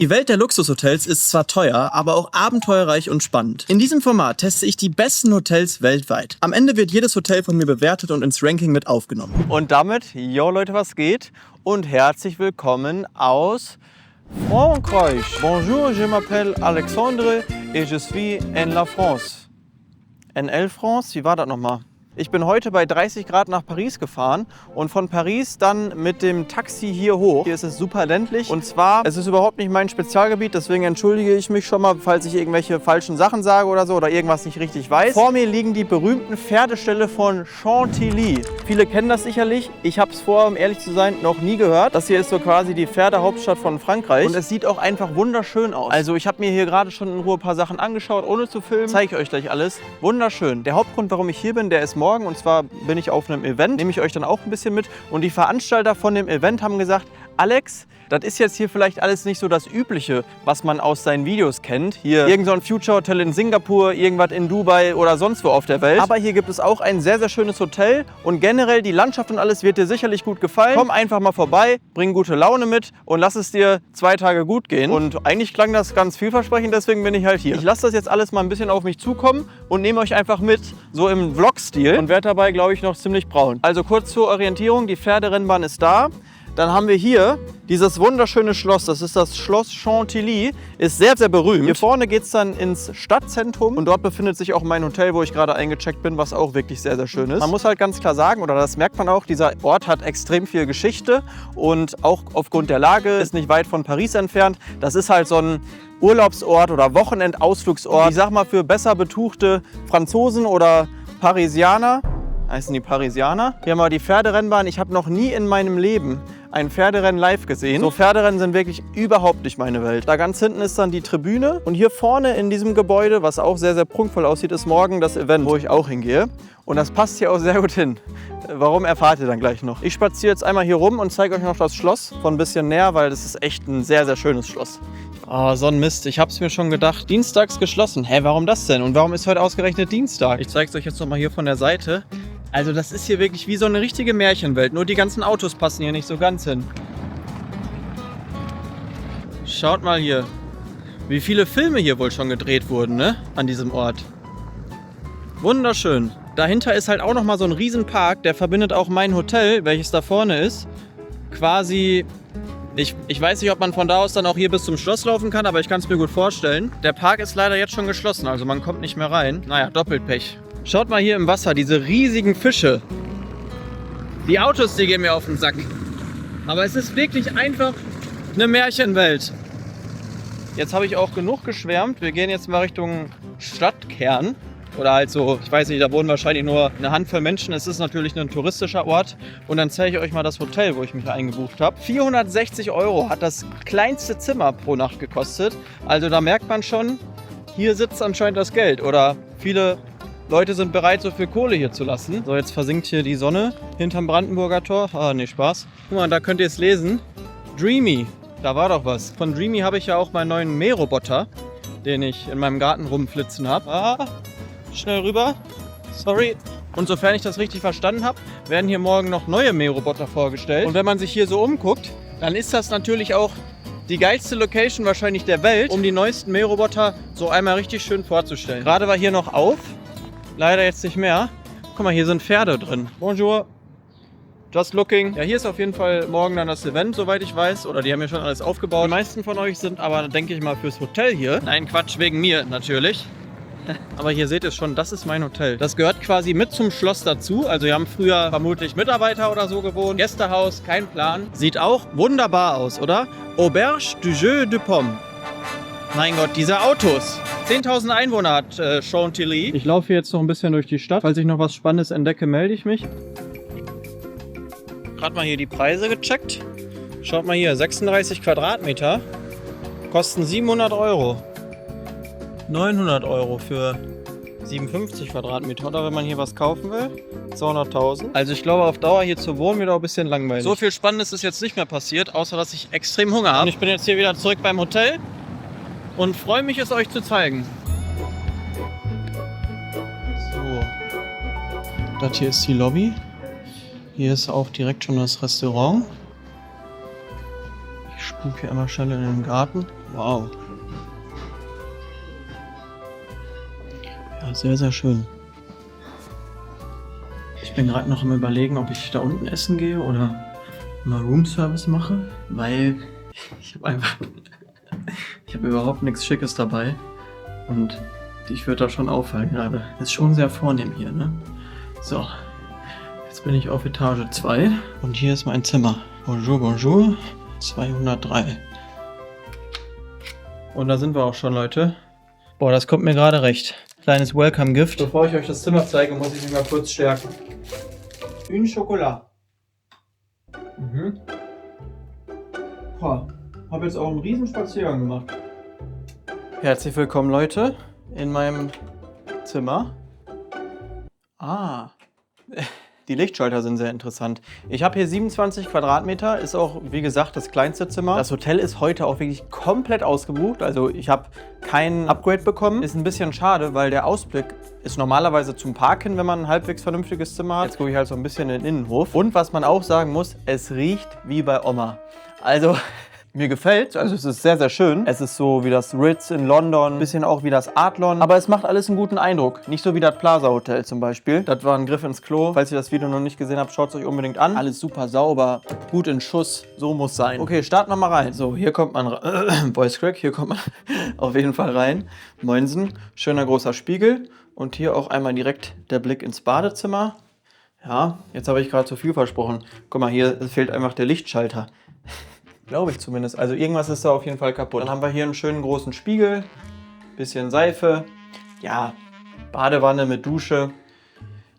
Die Welt der Luxushotels ist zwar teuer, aber auch abenteuerreich und spannend. In diesem Format teste ich die besten Hotels weltweit. Am Ende wird jedes Hotel von mir bewertet und ins Ranking mit aufgenommen. Und damit, yo Leute, was geht? Und herzlich willkommen aus Frankreich. Bonjour, je m'appelle Alexandre et je suis en la France. NL France, wie war das nochmal? Ich bin heute bei 30 Grad nach Paris gefahren und von Paris dann mit dem Taxi hier hoch. Hier ist es super ländlich und zwar, es ist überhaupt nicht mein Spezialgebiet, deswegen entschuldige ich mich schon mal, falls ich irgendwelche falschen Sachen sage oder so oder irgendwas nicht richtig weiß. Vor mir liegen die berühmten Pferdeställe von Chantilly. Viele kennen das sicherlich. Ich habe es vorher, um ehrlich zu sein, noch nie gehört. Das hier ist so quasi die Pferdehauptstadt von Frankreich und es sieht auch einfach wunderschön aus. Also ich habe mir hier gerade schon in Ruhe ein paar Sachen angeschaut, ohne zu filmen. Zeige ich euch gleich alles. Wunderschön. Der Hauptgrund, warum ich hier bin, der ist morgen und zwar bin ich auf einem Event, nehme ich euch dann auch ein bisschen mit und die Veranstalter von dem Event haben gesagt, Alex, das ist jetzt hier vielleicht alles nicht so das Übliche, was man aus seinen Videos kennt. Hier irgend so ein Future Hotel in Singapur, irgendwas in Dubai oder sonst wo auf der Welt. Aber hier gibt es auch ein sehr, sehr schönes Hotel und generell die Landschaft und alles wird dir sicherlich gut gefallen. Komm einfach mal vorbei, bring gute Laune mit und lass es dir 2 Tage gut gehen. Und eigentlich klang das ganz vielversprechend, deswegen bin ich halt hier. Ich lasse das jetzt alles mal ein bisschen auf mich zukommen und nehme euch einfach mit, so im Vlog-Stil und werde dabei, glaube ich, noch ziemlich braun. Also kurz zur Orientierung, die Pferderennbahn ist da. Dann haben wir hier dieses wunderschöne Schloss, das ist das Schloss Chantilly, ist sehr, sehr berühmt. Hier vorne geht es dann ins Stadtzentrum und dort befindet sich auch mein Hotel, wo ich gerade eingecheckt bin, was auch wirklich sehr, sehr schön ist. Man muss halt ganz klar sagen, oder das merkt man auch, dieser Ort hat extrem viel Geschichte und auch aufgrund der Lage ist nicht weit von Paris entfernt. Das ist halt so ein Urlaubsort oder Wochenendausflugsort, ich sag mal für besser betuchte Franzosen oder Parisianer. Heißen die Parisianer. Hier haben wir die Pferderennbahn. Ich habe noch nie in meinem Leben ein Pferderennen live gesehen. So Pferderennen sind wirklich überhaupt nicht meine Welt. Da ganz hinten ist dann die Tribüne und hier vorne in diesem Gebäude, was auch sehr, sehr prunkvoll aussieht, ist morgen das Event, wo ich auch hingehe. Und das passt hier auch sehr gut hin. Warum, erfahrt ihr dann gleich noch. Ich spaziere jetzt einmal hier rum und zeige euch noch das Schloss von ein bisschen näher, weil das ist echt ein sehr, sehr schönes Schloss. Oh, so ein Mist. Ich hab's mir schon gedacht. Dienstags geschlossen. Hä, warum das denn? Und warum ist heute ausgerechnet Dienstag? Ich zeige es euch jetzt noch mal hier von der Seite. Also das ist hier wirklich wie so eine richtige Märchenwelt. Nur die ganzen Autos passen hier nicht so ganz hin. Schaut mal hier, wie viele Filme hier wohl schon gedreht wurden, ne? An diesem Ort. Wunderschön. Dahinter ist halt auch noch mal so ein Riesenpark, der verbindet auch mein Hotel, welches da vorne ist. Quasi, ich weiß nicht, ob man von da aus dann auch hier bis zum Schloss laufen kann, aber ich kann es mir gut vorstellen. Der Park ist leider jetzt schon geschlossen, also man kommt nicht mehr rein. Naja, Doppelpech. Schaut mal hier im Wasser, diese riesigen Fische. Die Autos, die gehen mir auf den Sack. Aber es ist wirklich einfach eine Märchenwelt. Jetzt habe ich auch genug geschwärmt. Wir gehen jetzt mal Richtung Stadtkern. Oder halt so, ich weiß nicht, da wohnen wahrscheinlich nur eine Handvoll Menschen. Es ist natürlich ein touristischer Ort. Und dann zeige ich euch mal das Hotel, wo ich mich eingebucht habe. 460 € hat das kleinste Zimmer pro Nacht gekostet. Also da merkt man schon, hier sitzt anscheinend das Geld. Oder viele Leute sind bereit, so viel Kohle hier zu lassen. So, jetzt versinkt hier die Sonne hinterm Brandenburger Tor. Ah, nee, Spaß. Guck mal, da könnt ihr es lesen. Dreamy, da war doch was. Von Dreamy habe ich ja auch meinen neuen Mähroboter, den ich in meinem Garten rumflitzen habe. Ah, schnell rüber. Sorry. Und sofern ich das richtig verstanden habe, werden hier morgen noch neue Mähroboter vorgestellt. Und wenn man sich hier so umguckt, dann ist das natürlich auch die geilste Location wahrscheinlich der Welt, um die neuesten Mähroboter so einmal richtig schön vorzustellen. Gerade war hier noch auf. Leider jetzt nicht mehr. Guck mal, hier sind Pferde drin. Bonjour. Just looking. Ja, hier ist auf jeden Fall morgen dann das Event, soweit ich weiß. Oder die haben ja schon alles aufgebaut. Die meisten von euch sind aber, denke ich mal, fürs Hotel hier. Nein, Quatsch, wegen mir natürlich. Aber hier seht ihr schon, das ist mein Hotel. Das gehört quasi mit zum Schloss dazu. Also hier haben früher vermutlich Mitarbeiter oder so gewohnt. Gästehaus, kein Plan. Sieht auch wunderbar aus, oder? Auberge du Jeu de Pomme. Mein Gott, diese Autos. 10.000 Einwohner hat Chantilly. Ich laufe hier jetzt noch ein bisschen durch die Stadt. Falls ich noch was Spannendes entdecke, melde ich mich. Gerade mal hier die Preise gecheckt. Schaut mal hier, 36 Quadratmeter. Kosten 700 €. 900 € für 57 Quadratmeter. Oder wenn man hier was kaufen will, 200.000. Also ich glaube, auf Dauer hier zu wohnen wird auch ein bisschen langweilig. So viel Spannendes ist jetzt nicht mehr passiert, außer dass ich extrem Hunger habe. Und ich bin jetzt hier wieder zurück beim Hotel. Und freue mich, es euch zu zeigen. So, das hier ist die Lobby. Hier ist auch direkt schon das Restaurant. Ich spuke hier einmal schnell in den Garten. Wow. Ja, sehr, sehr schön. Ich bin gerade noch am Überlegen, ob ich da unten essen gehe oder mal Roomservice mache, weil ich habe überhaupt nichts Schickes dabei und ich würde da schon auffallen gerade. Ist schon sehr vornehm hier, ne? So, jetzt bin ich auf Etage 2 und hier ist mein Zimmer. Bonjour, bonjour, 203. Und da sind wir auch schon, Leute. Boah, das kommt mir gerade recht. Kleines Welcome-Gift. Bevor ich euch das Zimmer zeige, muss ich mich mal kurz stärken. Une Chocolat. Boah, hab jetzt auch einen riesen Spaziergang gemacht. Herzlich willkommen, Leute, in meinem Zimmer. Die Lichtschalter sind sehr interessant. Ich habe hier 27 Quadratmeter, ist auch, wie gesagt, das kleinste Zimmer. Das Hotel ist heute auch wirklich komplett ausgebucht. Also ich habe kein Upgrade bekommen. Ist ein bisschen schade, weil der Ausblick ist normalerweise zum Park hin, wenn man ein halbwegs vernünftiges Zimmer hat. Jetzt gucke ich halt so ein bisschen in den Innenhof. Und was man auch sagen muss, es riecht wie bei Oma. Also mir gefällt, also es ist sehr, sehr schön. Es ist so wie das Ritz in London, ein bisschen auch wie das Adlon. Aber es macht alles einen guten Eindruck. Nicht so wie das Plaza Hotel zum Beispiel. Das war ein Griff ins Klo. Falls ihr das Video noch nicht gesehen habt, schaut es euch unbedingt an. Alles super sauber, gut in Schuss. So muss sein. Okay, starten wir mal rein. So, hier kommt man Voice Crack, hier kommt man auf jeden Fall rein. Moinsen, schöner großer Spiegel. Und hier auch einmal direkt der Blick ins Badezimmer. Ja, jetzt habe ich gerade zu viel versprochen. Guck mal, hier fehlt einfach der Lichtschalter. Glaube ich zumindest. Also irgendwas ist da auf jeden Fall kaputt. Dann haben wir hier einen schönen großen Spiegel. Bisschen Seife. Ja, Badewanne mit Dusche.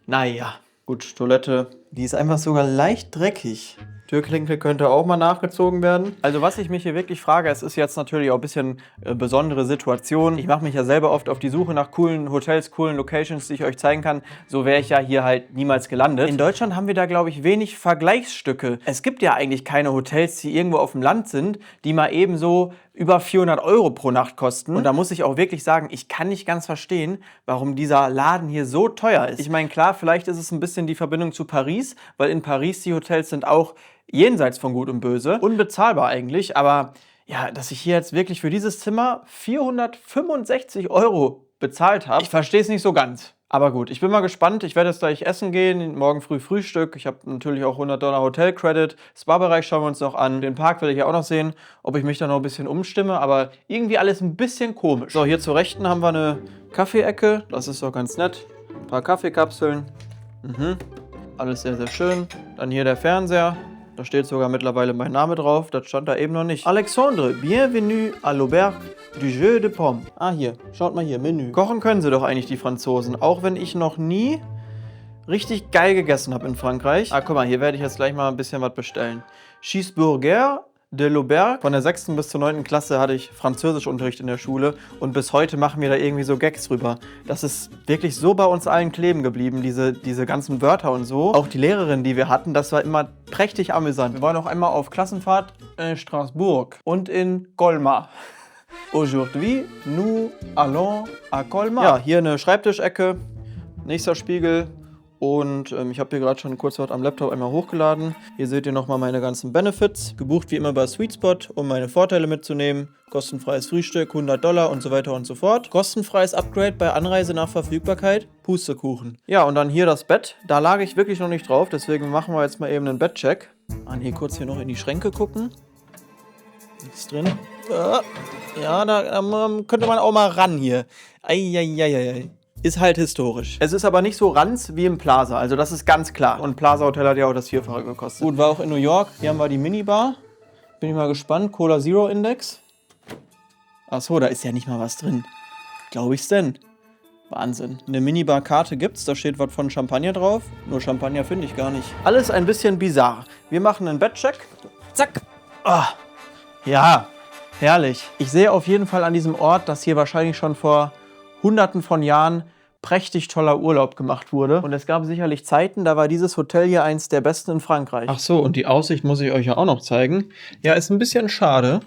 Naja, gut, Toilette. Die ist einfach sogar leicht dreckig. Türklinke könnte auch mal nachgezogen werden. Also was ich mich hier wirklich frage, es ist jetzt natürlich auch ein bisschen besondere Situation. Ich mache mich ja selber oft auf die Suche nach coolen Hotels, coolen Locations, die ich euch zeigen kann. So wäre ich ja hier halt niemals gelandet. In Deutschland haben wir da, glaube ich, wenig Vergleichsstücke. Es gibt ja eigentlich keine Hotels, die irgendwo auf dem Land sind, die mal eben so über 400 € pro Nacht kosten. Und da muss ich auch wirklich sagen, ich kann nicht ganz verstehen, warum dieser Laden hier so teuer ist. Ich meine, klar, vielleicht ist es ein bisschen die Verbindung zu Paris, weil in Paris die Hotels sind auch jenseits von Gut und Böse. Unbezahlbar eigentlich, aber ja, dass ich hier jetzt wirklich für dieses Zimmer 465 € bezahlt habe, ich verstehe es nicht so ganz. Aber gut, ich bin mal gespannt. Ich werde jetzt gleich essen gehen, morgen früh Frühstück. Ich habe natürlich auch $100 Hotel-Credit. Spa-Bereich schauen wir uns noch an. Den Park will ich ja auch noch sehen, ob ich mich da noch ein bisschen umstimme. Aber irgendwie alles ein bisschen komisch. So, hier zur Rechten haben wir eine Kaffeeecke. Das ist doch ganz nett. Ein paar Kaffeekapseln. Alles sehr, sehr schön. Dann hier der Fernseher. Da steht sogar mittlerweile mein Name drauf. Das stand da eben noch nicht. Alexandre, bienvenue à l'auberge du Jeu de Pommes. Ah, hier. Schaut mal hier. Menü. Kochen können sie doch eigentlich, die Franzosen. Auch wenn ich noch nie richtig geil gegessen habe in Frankreich. Ah, guck mal, hier werde ich jetzt gleich mal ein bisschen was bestellen. Cheeseburger de l'Auberge. Von der 6. bis zur 9. Klasse hatte ich Französischunterricht in der Schule und bis heute machen wir da irgendwie so Gags drüber. Das ist wirklich so bei uns allen kleben geblieben, diese ganzen Wörter und so. Auch die Lehrerin, die wir hatten, das war immer prächtig amüsant. Wir waren auch einmal auf Klassenfahrt in Straßburg und in Colmar. Aujourd'hui, nous allons à Colmar. Ja, hier eine Schreibtischecke, nächster Spiegel. Und ich habe hier gerade schon kurz was am Laptop einmal hochgeladen. Hier seht ihr nochmal meine ganzen Benefits. Gebucht wie immer bei Sweetspot, um meine Vorteile mitzunehmen. Kostenfreies Frühstück, $100 und so weiter und so fort. Kostenfreies Upgrade bei Anreise nach Verfügbarkeit. Pustekuchen. Ja, und dann hier das Bett. Da lag ich wirklich noch nicht drauf, deswegen machen wir jetzt mal eben einen Bettcheck. Hier kurz hier noch in die Schränke gucken. Nichts drin. Ja, da könnte man auch mal ran hier. Eieieiei. Ist halt historisch. Es ist aber nicht so ranz wie im Plaza, also das ist ganz klar. Und Plaza Hotel hat ja auch das Vierfache gekostet. Gut, war auch in New York. Hier haben wir die Minibar. Bin ich mal gespannt. Cola Zero Index. Achso, da ist ja nicht mal was drin. Glaube ich's denn? Wahnsinn. Eine Minibar-Karte gibt's, da steht was von Champagner drauf. Nur Champagner finde ich gar nicht. Alles ein bisschen bizarr. Wir machen einen Bettcheck. Zack. Ja, herrlich. Ich sehe auf jeden Fall an diesem Ort, dass hier wahrscheinlich schon vor Hunderten von Jahren prächtig toller Urlaub gemacht wurde. Und es gab sicherlich Zeiten, da war dieses Hotel hier eins der besten in Frankreich. Ach so, und die Aussicht muss ich euch ja auch noch zeigen. Ja, ist ein bisschen schade.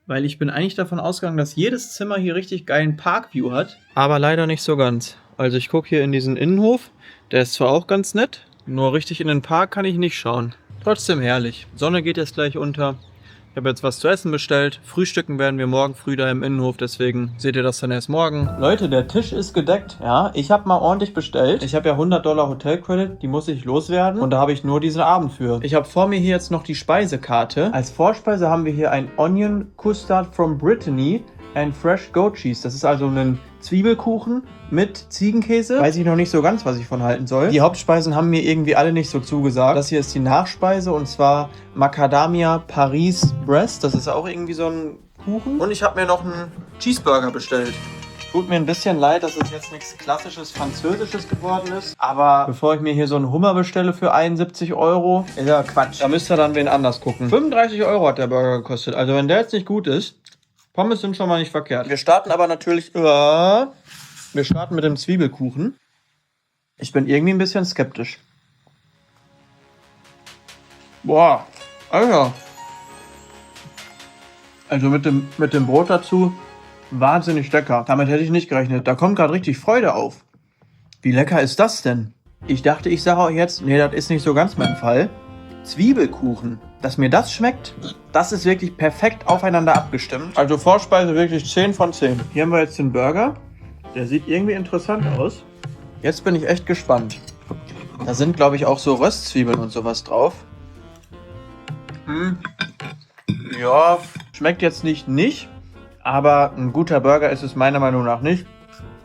Weil ich bin eigentlich davon ausgegangen, dass jedes Zimmer hier richtig geilen Parkview hat. Aber leider nicht so ganz. Also ich gucke hier in diesen Innenhof. Der ist zwar auch ganz nett, nur richtig in den Park kann ich nicht schauen. Trotzdem herrlich. Sonne geht jetzt gleich unter. Ich habe jetzt was zu essen bestellt. Frühstücken werden wir morgen früh da im Innenhof, deswegen seht ihr das dann erst morgen. Leute, der Tisch ist gedeckt. Ja, ich habe mal ordentlich bestellt. Ich habe ja $100 Hotelcredit, die muss ich loswerden und da habe ich nur diesen Abend für. Ich habe vor mir hier jetzt noch die Speisekarte. Als Vorspeise haben wir hier ein Onion Custard from Brittany and Fresh Goat Cheese. Das ist also ein Zwiebelkuchen mit Ziegenkäse. Weiß ich noch nicht so ganz, was ich von halten soll. Die Hauptspeisen haben mir irgendwie alle nicht so zugesagt. Das hier ist die Nachspeise und zwar Macadamia Paris Brest. Das ist auch irgendwie so ein Kuchen. Und ich habe mir noch einen Cheeseburger bestellt. Tut mir ein bisschen leid, dass es jetzt nichts klassisches Französisches geworden ist. Aber bevor ich mir hier so einen Hummer bestelle für 71 €, ist ja Quatsch. Da müsst ihr dann wen anders gucken. 35 € hat der Burger gekostet. Also wenn der jetzt nicht gut ist, Pommes sind schon mal nicht verkehrt. Wir starten aber natürlich... Wir starten mit dem Zwiebelkuchen. Ich bin irgendwie ein bisschen skeptisch. Boah, Alter. Also mit dem Brot dazu, wahnsinnig lecker. Damit hätte ich nicht gerechnet. Da kommt gerade richtig Freude auf. Wie lecker ist das denn? Ich dachte, ich sage euch jetzt, nee, das ist nicht so ganz mein Fall. Zwiebelkuchen. Dass mir das schmeckt, das ist wirklich perfekt aufeinander abgestimmt. Also Vorspeise wirklich 10 von 10. Hier haben wir jetzt den Burger. Der sieht irgendwie interessant aus. Jetzt bin ich echt gespannt. Da sind, glaube ich, auch so Röstzwiebeln und sowas drauf. Ja, schmeckt jetzt nicht, aber ein guter Burger ist es meiner Meinung nach nicht.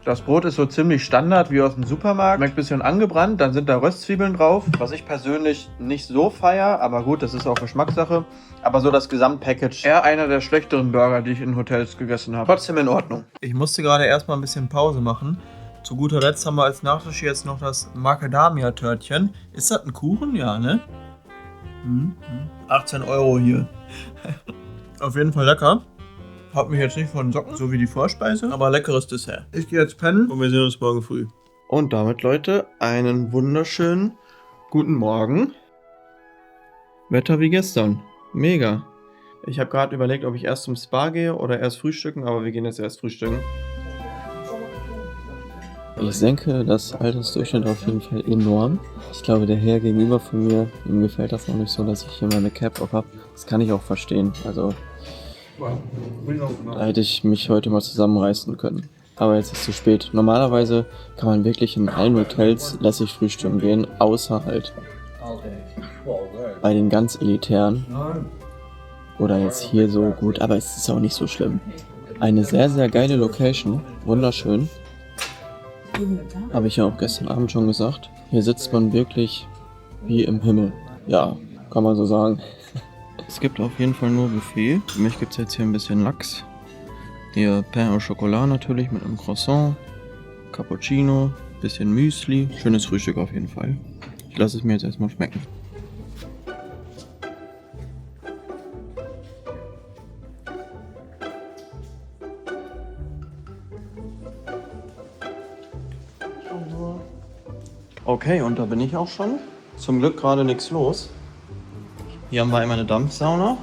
Das Brot ist so ziemlich Standard wie aus dem Supermarkt. Schmeckt ein bisschen angebrannt, dann sind da Röstzwiebeln drauf, was ich persönlich nicht so feier, aber gut, das ist auch Geschmackssache. Aber so das Gesamtpackage, eher einer der schlechteren Burger, die ich in Hotels gegessen habe. Trotzdem in Ordnung. Ich musste gerade erstmal ein bisschen Pause machen. Zu guter Letzt haben wir als Nachtisch jetzt noch das Macadamia-Törtchen. Ist das ein Kuchen? Ja, ne? 18 € hier. Auf jeden Fall lecker. Haut mich jetzt nicht von den Socken, so wie die Vorspeise, aber leckeres Dessert. Ich gehe jetzt pennen und wir sehen uns morgen früh. Und damit, Leute, einen wunderschönen guten Morgen. Wetter wie gestern. Mega. Ich habe gerade überlegt, ob ich erst zum Spa gehe oder erst frühstücken, aber wir gehen jetzt erst frühstücken. Ich senke das Altersdurchschnitt auf jeden Fall enorm. Ich glaube, der Herr gegenüber von mir, ihm gefällt das auch nicht so, dass ich hier meine Cap auf habe. Das kann ich auch verstehen. Also, da hätte ich mich heute mal zusammenreißen können. Aber jetzt ist es zu spät. Normalerweise kann man wirklich in allen Hotels lässig frühstücken gehen, außer halt bei den ganz elitären. Oder jetzt hier so gut, aber es ist auch nicht so schlimm. Eine sehr, sehr geile Location, wunderschön. Habe ich ja auch gestern Abend schon gesagt. Hier sitzt man wirklich wie im Himmel. Ja, kann man so sagen. Es gibt auf jeden Fall nur Buffet. Für mich gibt es jetzt hier ein bisschen Lachs. Hier Pain au Chocolat natürlich mit einem Croissant. Cappuccino, bisschen Müsli. Schönes Frühstück auf jeden Fall. Ich lasse es mir jetzt erstmal schmecken. Okay, und da bin ich auch schon. Zum Glück gerade nichts los. Hier haben wir einmal eine Dampfsauna.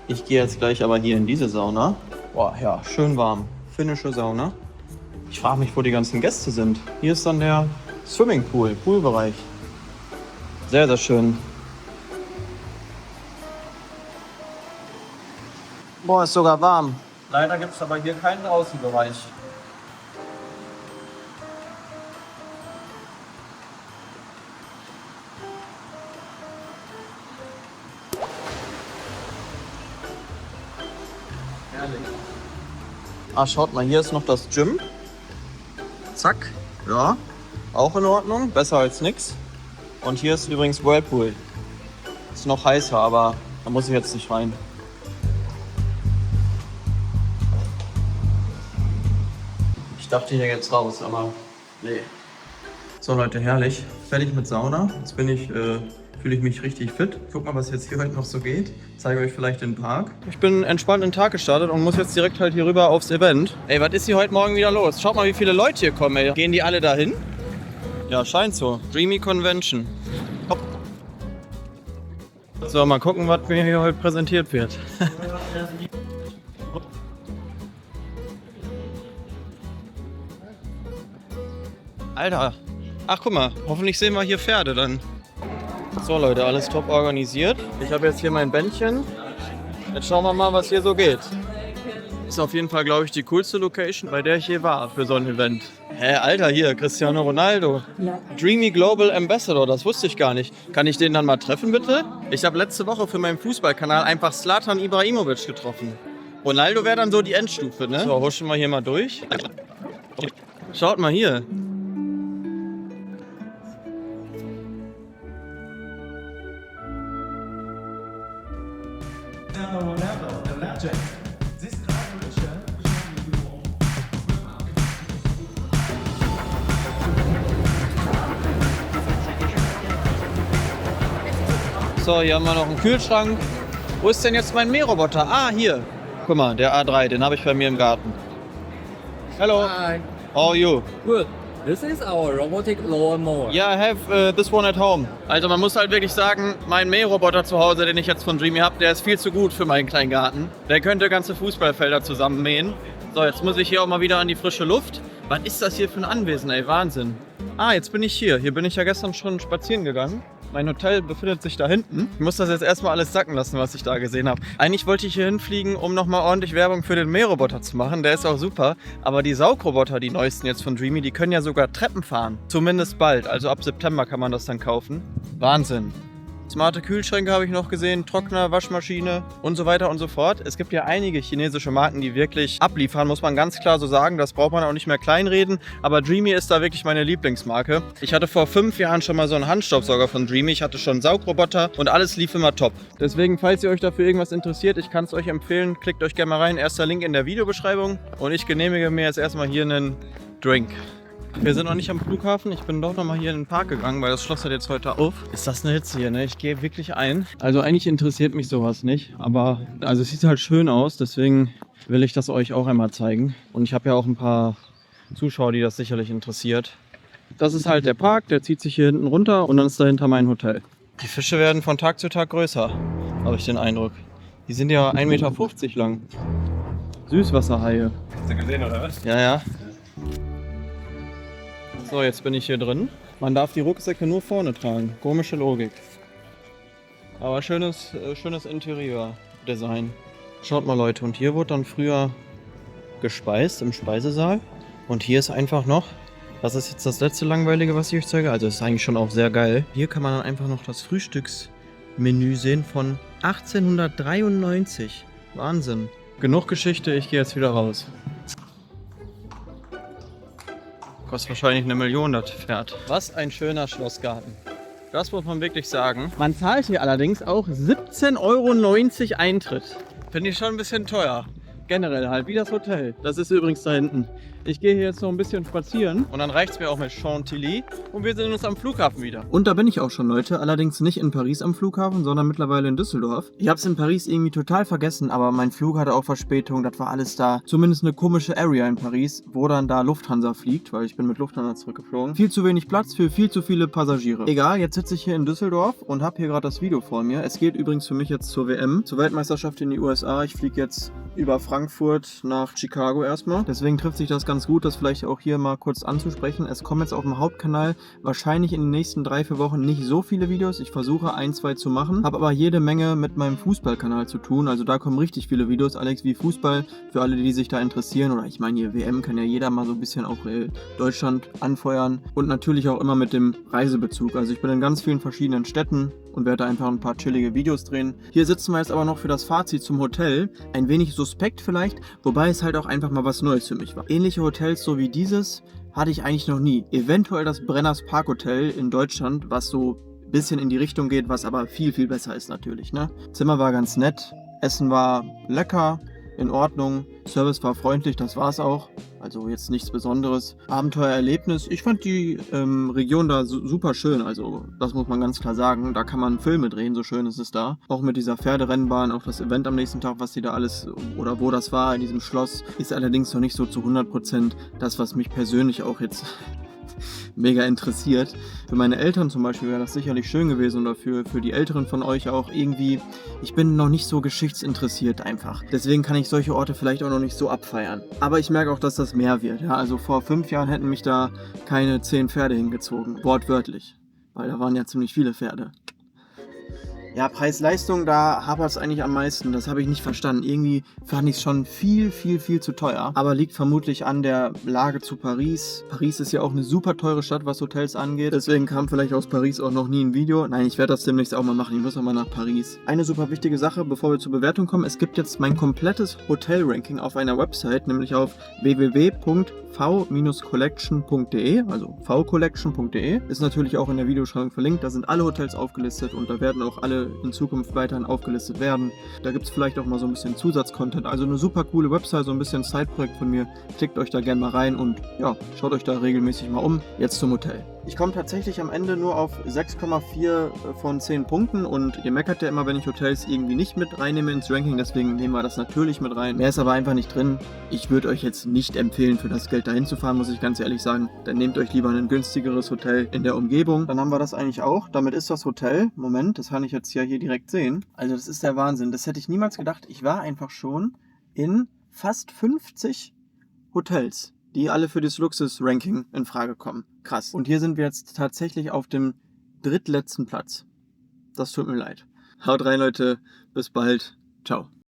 Ich gehe jetzt gleich aber hier in diese Sauna. Boah, ja, schön warm. Finnische Sauna. Ich frage mich, wo die ganzen Gäste sind. Hier ist dann der Swimmingpool, Poolbereich. Sehr, sehr schön. Boah, ist sogar warm. Leider gibt es aber hier keinen Außenbereich. Ah, schaut mal, hier ist noch das Gym. Zack. Ja, auch in Ordnung. Besser als nix. Und hier ist übrigens Whirlpool. Ist noch heißer, aber da muss ich jetzt nicht rein. Ich dachte hier jetzt raus, aber nee. So Leute, herrlich. Fertig mit Sauna. Jetzt fühle ich mich richtig fit. Guck mal, was jetzt hier heute noch so geht. Zeige euch vielleicht den Park. Ich bin entspannt in den Tag gestartet und muss jetzt direkt halt hier rüber aufs Event. Ey, was ist hier heute Morgen wieder los? Schaut mal, wie viele Leute hier kommen, ey. Gehen die alle dahin? Ja, scheint so. Dreamy Convention. Hopp. So, mal gucken, was mir hier heute präsentiert wird. Alter. Ach, guck mal. Hoffentlich sehen wir hier Pferde dann. So Leute, alles top organisiert. Ich habe jetzt hier mein Bändchen. Jetzt schauen wir mal, was hier so geht. Ist auf jeden Fall, glaube ich, die coolste Location, bei der ich je war für so ein Event. Hä, Alter, hier, Cristiano Ronaldo. Dreamy Global Ambassador, das wusste ich gar nicht. Kann ich den dann mal treffen, bitte? Ich habe letzte Woche für meinen Fußballkanal einfach Zlatan Ibrahimovic getroffen. Ronaldo wäre dann so die Endstufe, ne? So, huschen wir hier mal durch. Schaut mal hier. So, hier haben wir noch einen Kühlschrank. Wo ist denn jetzt mein Mähroboter? Ah, hier. Guck mal, der A3, den habe ich bei mir im Garten. Hello. Hi. How are you? Good. This is our robotic lawnmower. Yeah, I have this one at home. Also man muss halt wirklich sagen, mein Mähroboter zu Hause, den ich jetzt von Dreamy habe, der ist viel zu gut für meinen kleinen Garten. Der könnte ganze Fußballfelder zusammen mähen. So, jetzt muss ich hier auch mal wieder an die frische Luft. Was ist das hier für ein Anwesen, ey? Wahnsinn. Ah, jetzt bin ich hier. Hier bin ich ja gestern schon spazieren gegangen. Mein Hotel befindet sich da hinten. Ich muss das jetzt erstmal alles sacken lassen, was ich da gesehen habe. Eigentlich wollte ich hier hinfliegen, um nochmal ordentlich Werbung für den Mähroboter zu machen. Der ist auch super. Aber die Saugroboter, die neuesten jetzt von Dreamy, die können ja sogar Treppen fahren. Zumindest bald. Also ab September kann man das dann kaufen. Wahnsinn. Smarte Kühlschränke habe ich noch gesehen, Trockner, Waschmaschine und so weiter und so fort. Es gibt ja einige chinesische Marken, die wirklich abliefern, muss man ganz klar so sagen. Das braucht man auch nicht mehr kleinreden. Aber Dreamy ist da wirklich meine Lieblingsmarke. Ich hatte vor 5 Jahren schon mal so einen Handstaubsauger von Dreamy. Ich hatte schon einen Saugroboter und alles lief immer top. Deswegen, falls ihr euch dafür irgendwas interessiert, ich kann es euch empfehlen. Klickt euch gerne mal rein. Erster Link in der Videobeschreibung. Und ich genehmige mir jetzt erstmal hier einen Drink. Wir sind noch nicht am Flughafen. Ich bin doch noch mal hier in den Park gegangen, weil das Schloss hat jetzt heute auf. Ist das eine Hitze hier, ne? Ich gehe wirklich ein. Also eigentlich interessiert mich sowas nicht, aber also es sieht halt schön aus, deswegen will ich das euch auch einmal zeigen. Und ich habe ja auch ein paar Zuschauer, die das sicherlich interessiert. Das ist halt der Park, der zieht sich hier hinten runter und dann ist dahinter mein Hotel. Die Fische werden von Tag zu Tag größer, habe ich den Eindruck. Die sind ja 1,50 Meter lang. Süßwasserhaie. Hast du gesehen, oder was? Ja, ja. So, jetzt bin ich hier drin. Man darf die Rucksäcke nur vorne tragen. Komische Logik. Aber schönes Interieur-Design. Schaut mal, Leute. Und hier wurde dann früher gespeist im Speisesaal. Und hier ist einfach noch, das ist jetzt das letzte Langweilige, was ich euch zeige. Also ist eigentlich schon auch sehr geil. Hier kann man dann einfach noch das Frühstücksmenü sehen von 1893. Wahnsinn. Genug Geschichte, ich gehe jetzt wieder raus. Kostet wahrscheinlich 1 Million, das Pferd. Was ein schöner Schlossgarten. Das muss man wirklich sagen. Man zahlt hier allerdings auch 17,90 € Eintritt. Finde ich schon ein bisschen teuer. Generell halt, wie das Hotel. Das ist übrigens da hinten. Ich gehe hier jetzt noch ein bisschen spazieren und dann reicht es mir auch mit Chantilly und wir sehen uns am Flughafen wieder. Und da bin ich auch schon, Leute. Allerdings nicht in Paris am Flughafen, sondern mittlerweile in Düsseldorf. Ich habe es in Paris irgendwie total vergessen, aber mein Flug hatte auch Verspätung. Das war alles da. Zumindest eine komische Area in Paris, wo dann da Lufthansa fliegt, weil ich bin mit Lufthansa zurückgeflogen. Viel zu wenig Platz für viel zu viele Passagiere. Egal, jetzt sitze ich hier in Düsseldorf und habe hier gerade das Video vor mir. Es geht übrigens für mich jetzt zur WM, zur Weltmeisterschaft in die USA. Ich fliege jetzt über Frankfurt nach Chicago erstmal. Deswegen trifft sich das ganz gut, das vielleicht auch hier mal kurz anzusprechen. Es kommen jetzt auf dem Hauptkanal wahrscheinlich in den nächsten 3-4 Wochen nicht so viele Videos. Ich versuche 1, 2 zu machen, habe aber jede Menge mit meinem Fußballkanal zu tun. Also da kommen richtig viele Videos. Alex wie Fußball, für alle, die sich da interessieren. Oder ich meine, hier WM kann ja jeder mal so ein bisschen auch Deutschland anfeuern. Und natürlich auch immer mit dem Reisebezug. Also ich bin in ganz vielen verschiedenen Städten und werde einfach ein paar chillige Videos drehen. Hier sitzen wir jetzt aber noch für das Fazit zum Hotel. Ein wenig suspekt vielleicht, wobei es halt auch einfach mal was Neues für mich war. Ähnliche Hotels so wie dieses hatte ich eigentlich noch nie. Eventuell das Brenners Park Hotel in Deutschland, was so ein bisschen in die Richtung geht, was aber viel, viel besser ist natürlich, ne? Zimmer war ganz nett, Essen war lecker, in Ordnung, Service war freundlich, das war's auch. Also jetzt nichts Besonderes. Abenteuererlebnis. Ich fand die Region da super schön, also das muss man ganz klar sagen. Da kann man Filme drehen, so schön ist es da. Auch mit dieser Pferderennbahn, auch das Event am nächsten Tag, was die da alles, oder wo das war in diesem Schloss, ist allerdings noch nicht so zu 100% das, was mich persönlich auch jetzt mega interessiert. Für meine Eltern zum Beispiel wäre das sicherlich schön gewesen oder für die Älteren von euch auch irgendwie. Ich bin noch nicht so geschichtsinteressiert einfach. Deswegen kann ich solche Orte vielleicht auch noch nicht so abfeiern. Aber ich merke auch, dass das mehr wird. Ja? Also vor 5 Jahren hätten mich da keine 10 Pferde hingezogen. Wortwörtlich. Weil da waren ja ziemlich viele Pferde. Ja, Preis-Leistung, da hapert es eigentlich am meisten. Das habe ich nicht verstanden. Irgendwie fand ich es schon viel zu teuer. Aber liegt vermutlich an der Lage zu Paris. Paris ist ja auch eine super teure Stadt, was Hotels angeht. Deswegen kam vielleicht aus Paris auch noch nie ein Video. Nein, ich werde das demnächst auch mal machen. Ich muss noch mal nach Paris. Eine super wichtige Sache, bevor wir zur Bewertung kommen. Es gibt jetzt mein komplettes Hotel-Ranking auf einer Website, nämlich auf www.v-collection.de, also vcollection.de. Ist natürlich auch in der Videobeschreibung verlinkt. Da sind alle Hotels aufgelistet und da werden auch alle in Zukunft weiterhin aufgelistet werden. Da gibt es vielleicht auch mal so ein bisschen Zusatzcontent. Also eine super coole Website, so ein bisschen Side-Projekt von mir. Klickt euch da gerne mal rein und ja, schaut euch da regelmäßig mal um. Jetzt zum Hotel. Ich komme tatsächlich am Ende nur auf 6,4 von 10 Punkten und ihr meckert ja immer, wenn ich Hotels irgendwie nicht mit reinnehme ins Ranking, deswegen nehmen wir das natürlich mit rein. Mehr ist aber einfach nicht drin. Ich würde euch jetzt nicht empfehlen, für das Geld dahin zu fahren, muss ich ganz ehrlich sagen. Dann nehmt euch lieber ein günstigeres Hotel in der Umgebung. Dann haben wir das eigentlich auch. Damit ist das Hotel, Moment, das kann ich jetzt ja hier direkt sehen. Also das ist der Wahnsinn. Das hätte ich niemals gedacht. Ich war einfach schon in fast 50 Hotels, die alle für das Luxus-Ranking in Frage kommen. Krass. Und hier sind wir jetzt tatsächlich auf dem drittletzten Platz. Das tut mir leid. Haut rein, Leute. Bis bald. Ciao.